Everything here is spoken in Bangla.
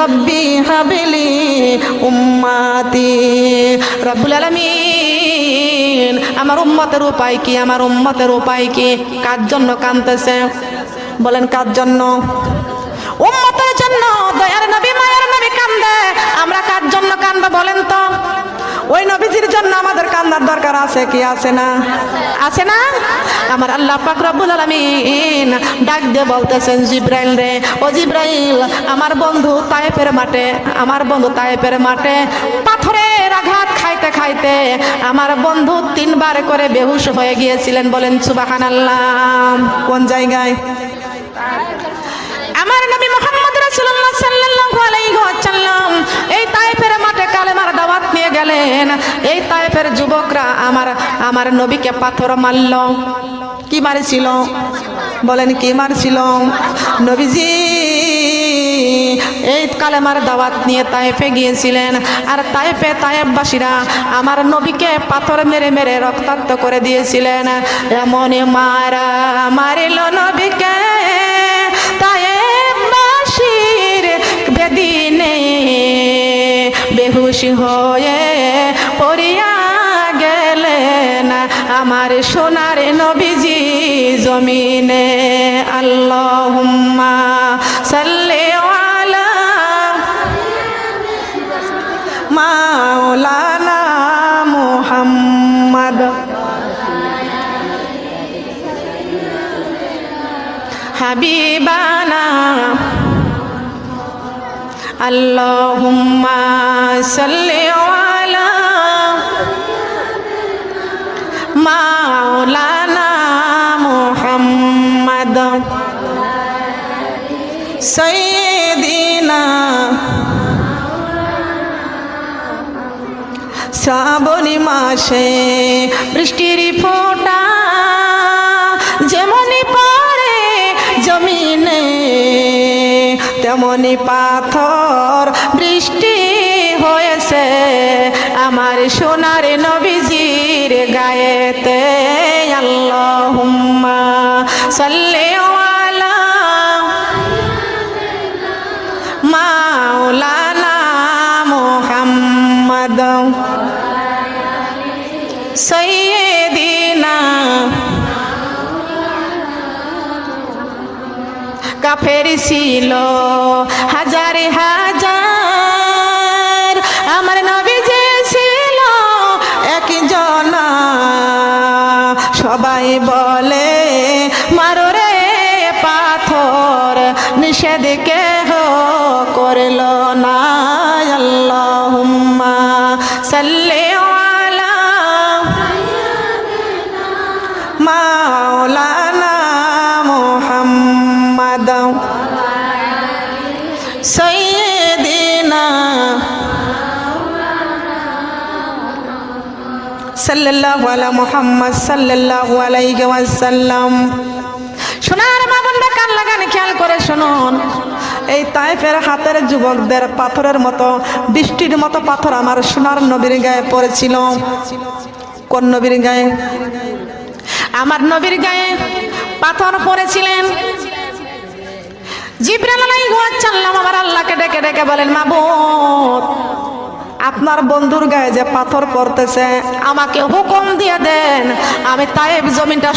রব্বি হাবিলি উম্মতি। রব্বুল আলামিন আমার উম্মতের উপায় কি, আমার উম্মতের উপায় কি? কার জন্য কাঁদতেছে বলেন? কার জন্য? উম্মতের জন্য। দয়ার নবী মায়ের নবী কান্দে, আমরা কার জন্য কান্দবো বলেন তো? ওই নবীজির জন্য আমাদের কান্দার দরকার আছে কি আছে না? আছে না? আমার আল্লাহ পাক রব্বুল আলামিন ডাক দিয়ে বলতেছেন জিব্রাইল রে, ও জিব্রাইল, আমার বন্ধু তায়েফের মাঠে, আমার বন্ধু তায়েফের মাঠে পাথরের আঘাত খাইতে খাইতে আমার বন্ধু 3 বার করে বেহুশ হয়ে গিয়েছিলেন। বলেন সুবহানাল্লাহ। কোন জায়গায়? আমার নবী মুহাম্মদ রাসূলুল্লাহ সাল্লাল্লাহু আলাইহি ওয়াসাল্লাম এই তায়েফের মাঠে কালেমার দাওয়াত নিয়ে গেলেন। এই তায়েফের যুবকরা আমার নবীকে পাথর মারল। কি মারছিল বলেন? কি মারছিল? নবীজি এই কালেমার দাওয়াত নিয়ে তায়েফে গিয়েছিলেন, আর তায়েফবাসীরা আমার নবীকে পাথর মেরে মেরে রক্তাক্ত করে দিয়েছিলেন। এমন মারা মারিল নবীকে তায়েফবাসীর বেদিনে, বেহুশ হয়ে পড়িয়া গেলেন আমার সোনার নবীজি জমিনে। আল্লাহুম্মা সাল্লি আলা মাওলানা মুহাম্মদ হাবিবানা। আল্লাহুম্মা সাল্লি আলা মাওলানা মুহাম্মদ সাইয়্যিদিনা। শ্রাবণী মাসে বৃষ্টির ফোঁটা যেমনি পড়ে জমিনে, তেমনি পাথর বৃষ্টি হয়েছে আমার সোনার নবীজির গায়েতে। আল্লাহুম্মা সাল্লি আলা মাওলানা মুহাম্মদ সাইয়্যিদিনা। কাফের ছিল হাজার হাজার, আমার নবী যে ছিল একজন। সবাই বলে মারো রে পাথর, নিষেধ কেহ করল না। আল্লাহুম্মা সাল্লি আলা মাওলানা মুহাম্মদ সাইয়্যিদিনা সাল্লাল্লাহু আলা মুহাম্মদ সাল্লাল্লাহু আলাইহি ওয়াসাল্লাম। সোনার মা বোনরা কান লাগান, খেয়াল করে শুনুন। এই তায়েফের হাতের যুবকদের পাথরের মতো, বৃষ্টির মতো পাথর আমার সোনার নবীর গায়ে পড়েছিল। কোন নবীর গায়ে? আমার নবীর গায়ে পাথর পড়েছিলেন। জিবরাইল আলাইহিস সালাম আমার আল্লাহকে ডেকে ডেকে বলেন, মাবুদ, আপনার বন্ধুর গায়ে যে পাথর পড়তেছে আমাকে হুকুম দিয়ে দেন, আমি তায়েফ জমিনটা